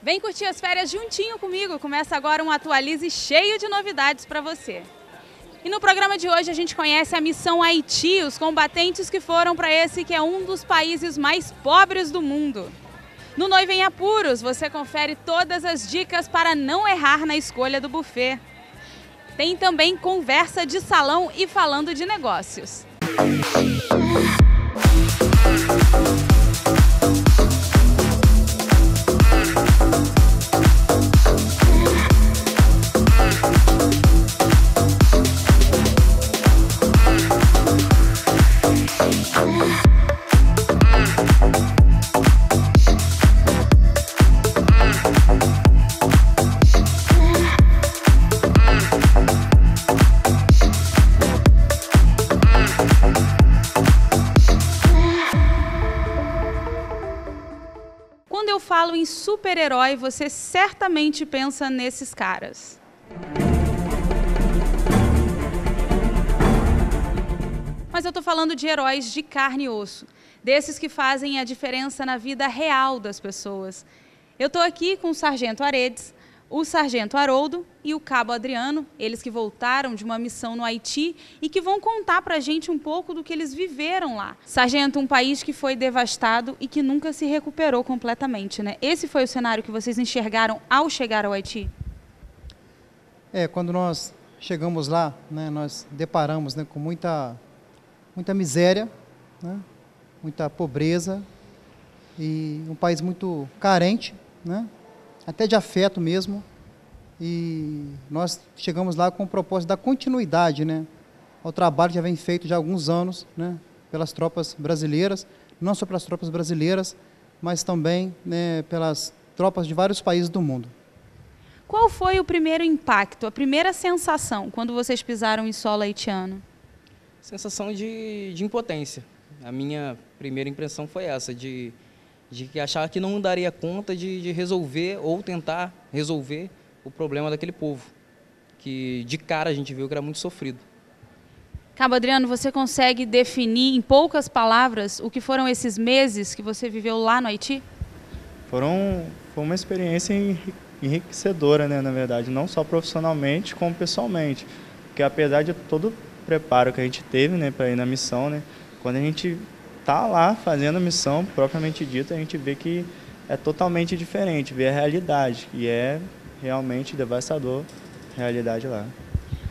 Vem curtir as férias juntinho comigo. Começa agora um Atualize cheio de novidades para você. E no programa de hoje a gente conhece a Missão Haiti, os combatentes que foram para esse que é um dos países mais pobres do mundo. No Noiva em Apuros, você confere todas as dicas para não errar na escolha do buffet. Tem também conversa de salão e falando de negócios. Quando eu falo em super-herói, você certamente pensa nesses caras. Mas eu estou falando de heróis de carne e osso, desses que fazem a diferença na vida real das pessoas. Eu estou aqui com o Sargento Aredes, o Sargento Haroldo e o Cabo Adriano, eles que voltaram de uma missão no Haiti e que vão contar para a gente um pouco do que eles viveram lá. Sargento, um país que foi devastado e que nunca se recuperou completamente, né? Esse foi o cenário que vocês enxergaram ao chegar ao Haiti? Quando nós chegamos lá, né, nós deparamos, né, com muita miséria, né, muita pobreza e um país muito carente, né? Até de afeto mesmo, e nós chegamos lá com o propósito da continuidade, né, ao trabalho que já vem feito já há alguns anos, né, pelas tropas brasileiras, não só pelas tropas brasileiras, mas também, né, pelas tropas de vários países do mundo. Qual foi o primeiro impacto, a primeira sensação quando vocês pisaram em solo haitiano? Sensação de impotência. A minha primeira impressão foi essa, de que achava que não daria conta de resolver ou tentar resolver o problema daquele povo, que de cara a gente viu que era muito sofrido. Cabo Adriano, você consegue definir em poucas palavras o que foram esses meses que você viveu lá no Haiti? Foi uma experiência enriquecedora, né, na verdade, não só profissionalmente, como pessoalmente, porque apesar de todo o preparo que a gente teve, né, para ir na missão, né, quando a gente tá lá fazendo a missão propriamente dita, a gente vê que é totalmente diferente, vê a realidade, e é realmente devastador a realidade lá.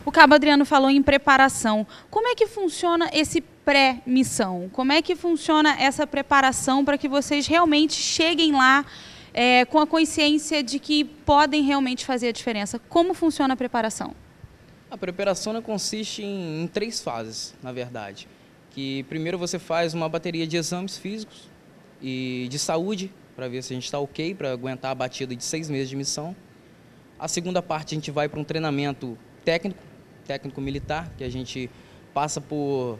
O Cabo Adriano falou em preparação. Como é que funciona esse pré-missão? Como é que funciona essa preparação para que vocês realmente cheguem lá com a consciência de que podem realmente fazer a diferença? Como funciona a preparação? A preparação consiste em 3 fases, na verdade. Que primeiro você faz uma bateria de exames físicos e de saúde, para ver se a gente está ok, para aguentar a batida de 6 meses de missão. A segunda parte a gente vai para um treinamento técnico-militar, que a gente passa por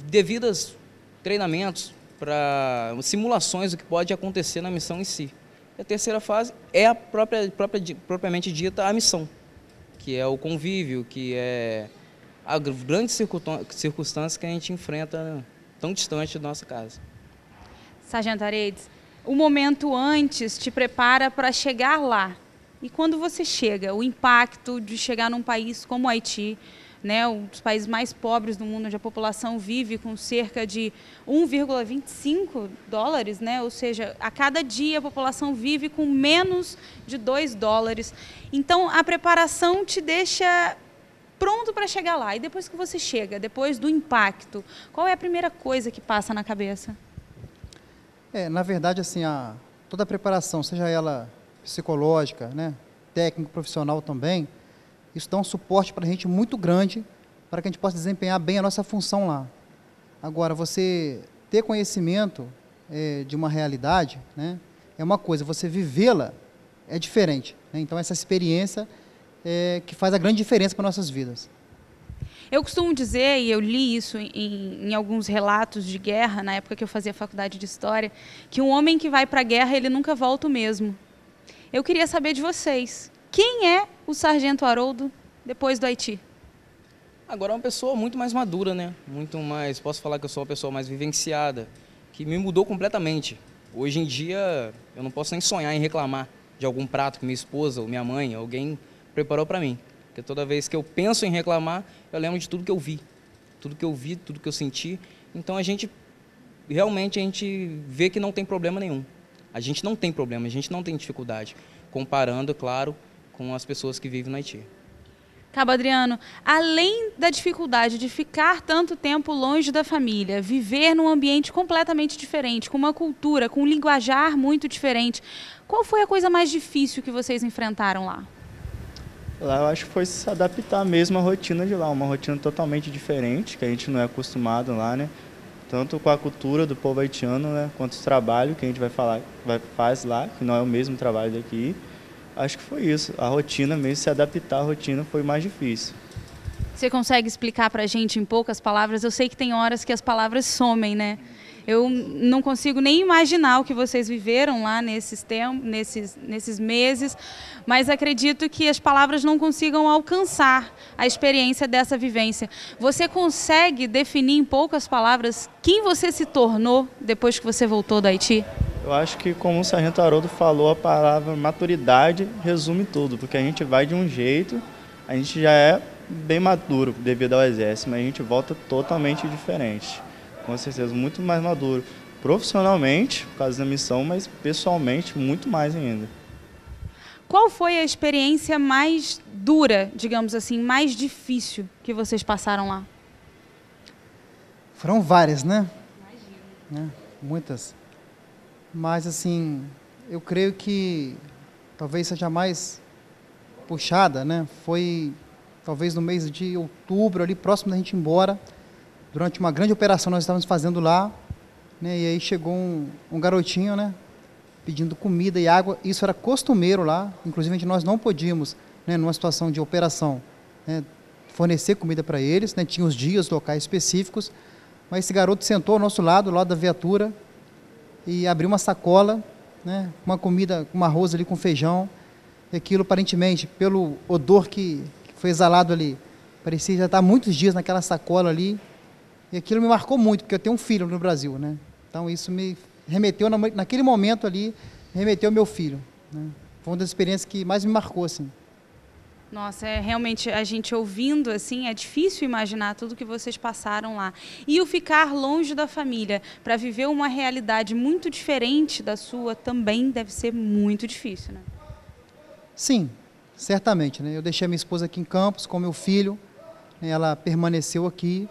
devidos treinamentos para simulações do que pode acontecer na missão em si. E a terceira fase é a propriamente dita a missão, que é o convívio, que é a grande circunstância que a gente enfrenta tão distante da nossa casa. Sargento Aredes, o momento antes te prepara para chegar lá. E quando você chega, o impacto de chegar num país como o Haiti, né, um dos países mais pobres do mundo, onde a população vive com cerca de 1,25 dólares, né, ou seja, a cada dia a população vive com menos de 2 dólares. Então, a preparação te deixa pronto para chegar lá. E depois que você chega, depois do impacto, qual é a primeira coisa que passa na cabeça? Na verdade, assim, toda a preparação, seja ela psicológica, né, técnico, profissional também, isso dá um suporte para a gente muito grande para que a gente possa desempenhar bem a nossa função lá. Agora, você ter conhecimento de uma realidade, né, é uma coisa, você vivê-la é diferente, né? Então, essa experiência que faz a grande diferença para nossas vidas. Eu costumo dizer, e eu li isso em alguns relatos de guerra, na época que eu fazia faculdade de História, que um homem que vai para a guerra, ele nunca volta o mesmo. Eu queria saber de vocês, quem é o Sargento Haroldo depois do Haiti? Agora é uma pessoa muito mais madura, né? Muito mais, posso falar que eu sou uma pessoa mais vivenciada, que me mudou completamente. Hoje em dia, eu não posso nem sonhar em reclamar de algum prato que minha esposa ou minha mãe, alguém preparou para mim. Porque toda vez que eu penso em reclamar, eu lembro de tudo que eu vi. Tudo que eu vi, tudo que eu senti. Então realmente a gente vê que não tem problema nenhum. A gente não tem problema, a gente não tem dificuldade. Comparando, claro, com as pessoas que vivem no Haiti. Cabo Adriano, além da dificuldade de ficar tanto tempo longe da família, viver num ambiente completamente diferente, com uma cultura, com um linguajar muito diferente, qual foi a coisa mais difícil que vocês enfrentaram lá? Lá eu acho que foi se adaptar mesmo à rotina de lá, uma rotina totalmente diferente, que a gente não é acostumado lá, né? Tanto com a cultura do povo haitiano, né, quanto o trabalho que a gente faz lá, que não é o mesmo trabalho daqui. Acho que foi isso, a rotina mesmo, se adaptar à rotina foi mais difícil. Você consegue explicar pra gente em poucas palavras? Eu sei que tem horas que as palavras somem, né? Eu não consigo nem imaginar o que vocês viveram lá nesses meses, mas acredito que as palavras não consigam alcançar a experiência dessa vivência. Você consegue definir em poucas palavras quem você se tornou depois que você voltou do Haiti? Eu acho que, como o Sargento Haroldo falou, a palavra maturidade resume tudo, porque a gente vai de um jeito, a gente já é bem maduro devido ao exército, mas a gente volta totalmente diferente. Com certeza, muito mais maduro. Profissionalmente, por causa da missão, mas pessoalmente, muito mais ainda. Qual foi a experiência mais dura, digamos assim, mais difícil que vocês passaram lá? Foram várias, né? Imagino. Muitas. Mas, assim, eu creio que talvez seja mais puxada, né? Foi talvez no mês de outubro, ali próximo da gente ir embora, durante uma grande operação nós estávamos fazendo lá, né? E aí chegou um garotinho, né? Pedindo comida e água. Isso era costumeiro lá, inclusive nós não podíamos, né, numa situação de operação, né, fornecer comida para eles, né? Tinha os dias, locais específicos, mas esse garoto sentou ao nosso lado, ao lado da viatura, e abriu uma sacola, né, uma comida, um arroz ali com feijão, e aquilo aparentemente, pelo odor que foi exalado ali, parecia já estar muitos dias naquela sacola ali, e aquilo me marcou muito, porque eu tenho um filho no Brasil, né? Então isso me remeteu, naquele momento ali, remeteu ao meu filho, né? Foi uma das experiências que mais me marcou, assim. Nossa, realmente, a gente ouvindo, assim, é difícil imaginar tudo que vocês passaram lá. E o ficar longe da família, para viver uma realidade muito diferente da sua, também deve ser muito difícil, né? Sim, certamente, né? Eu deixei a minha esposa aqui em Campos com meu filho, né? Ela permaneceu aqui,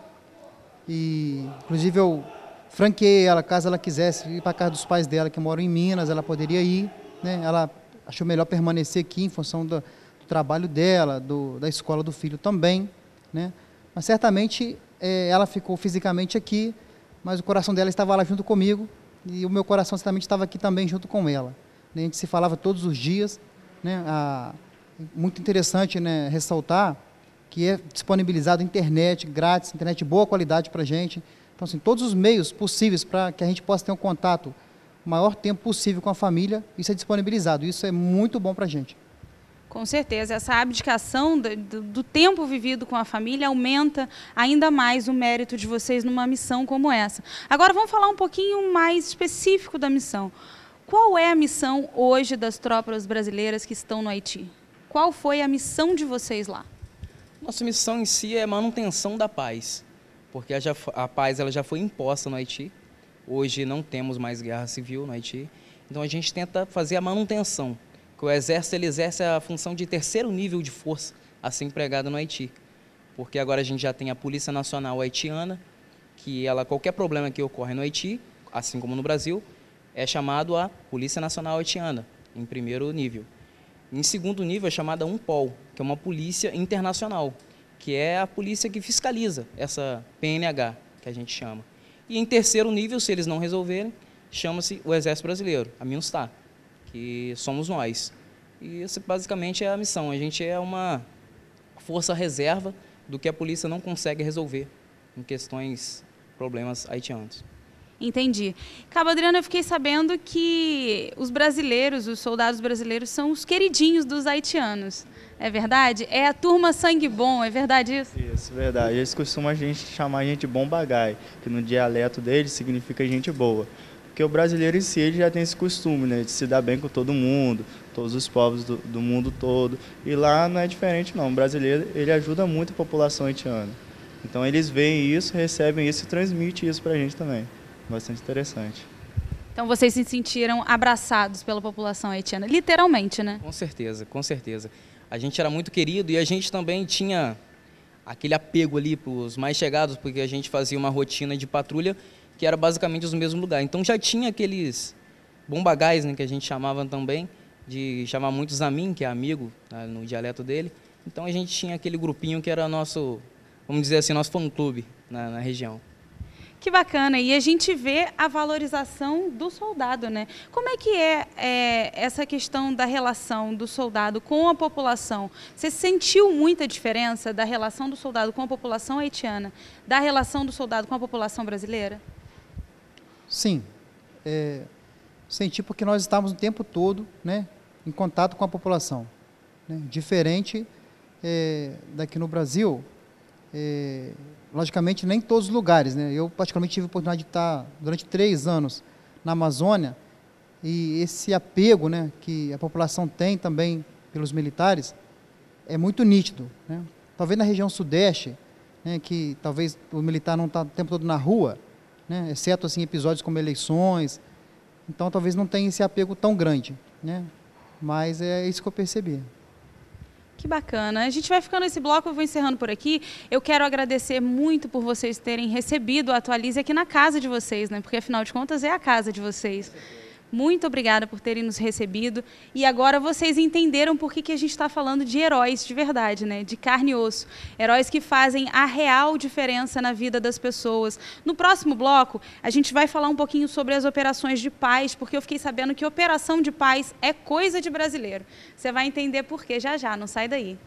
e inclusive eu franqueei ela, caso ela quisesse ir para a casa dos pais dela, que moram em Minas, ela poderia ir, né? Ela achou melhor permanecer aqui em função do trabalho dela, da escola do filho também, né? Mas certamente ela ficou fisicamente aqui, mas o coração dela estava lá junto comigo, e o meu coração certamente estava aqui também junto com ela, né? A gente se falava todos os dias, né? Muito interessante, né, ressaltar que é disponibilizado internet grátis, internet de boa qualidade para a gente. Então, assim, todos os meios possíveis para que a gente possa ter um contato o maior tempo possível com a família, isso é disponibilizado. Isso é muito bom para a gente. Com certeza, essa abdicação do tempo vivido com a família aumenta ainda mais o mérito de vocês numa missão como essa. Agora vamos falar um pouquinho mais específico da missão. Qual é a missão hoje das tropas brasileiras que estão no Haiti? Qual foi a missão de vocês lá? Nossa missão em si é manutenção da paz, porque a paz ela já foi imposta no Haiti. Hoje não temos mais guerra civil no Haiti, então a gente tenta fazer a manutenção, que o Exército ele exerce a função de terceiro nível de força a ser empregada no Haiti, porque agora a gente já tem a Polícia Nacional Haitiana, que qualquer problema que ocorre no Haiti, assim como no Brasil, é chamado a Polícia Nacional Haitiana, em primeiro nível. Em segundo nível é chamada UNPOL, que é uma polícia internacional, que é a polícia que fiscaliza essa PNH, que a gente chama. E em terceiro nível, se eles não resolverem, chama-se o Exército Brasileiro, a MINUSTAH, que somos nós. E isso basicamente é a missão. A gente é uma força reserva do que a polícia não consegue resolver em problemas haitianos. Entendi. Cabo Adriano, eu fiquei sabendo que os brasileiros, os soldados brasileiros, são os queridinhos dos haitianos. É verdade? É a turma sangue bom, é verdade isso? Isso, verdade. Eles costumam chamar a gente bom bagai, que no dialeto deles significa gente boa. Porque o brasileiro em si ele já tem esse costume, né, de se dar bem com todo mundo, todos os povos do mundo todo. E lá não é diferente não, o brasileiro ele ajuda muito a população haitiana. Então eles veem isso, recebem isso e transmitem isso para a gente também. Bastante interessante. Então vocês se sentiram abraçados pela população haitiana, literalmente, né? Com certeza, com certeza. A gente era muito querido e a gente também tinha aquele apego ali para os mais chegados, porque a gente fazia uma rotina de patrulha que era basicamente os mesmos lugares. Então já tinha aqueles bombagais, né, que a gente chamava também, de chamar muito Zamin, que é amigo, né, no dialeto dele. Então a gente tinha aquele grupinho que era nosso, vamos dizer assim, nosso fã-clube na região. Que bacana, e a gente vê a valorização do soldado, né? Como é que é essa questão da relação do soldado com a população? Você sentiu muita diferença da relação do soldado com a população haitiana, da relação do soldado com a população brasileira? Sim, senti porque nós estávamos o tempo todo, né, em contato com a população, né? Diferente daqui no Brasil, logicamente nem em todos os lugares, né? Eu particularmente tive a oportunidade de estar durante 3 anos na Amazônia e esse apego, né, que a população tem também pelos militares é muito nítido, né? Talvez na região sudeste, né, que talvez o militar não está o tempo todo na rua, né, exceto assim episódios como eleições, então talvez não tenha esse apego tão grande, né? Mas é isso que eu percebi. Que bacana. A gente vai ficando nesse bloco, eu vou encerrando por aqui. Eu quero agradecer muito por vocês terem recebido a Atualize aqui na casa de vocês, né? Porque afinal de contas é a casa de vocês. Muito obrigada por terem nos recebido. E agora vocês entenderam por que a gente está falando de heróis de verdade, né? De carne e osso. Heróis que fazem a real diferença na vida das pessoas. No próximo bloco, a gente vai falar um pouquinho sobre as operações de paz, porque eu fiquei sabendo que operação de paz é coisa de brasileiro. Você vai entender por quê já já, não sai daí.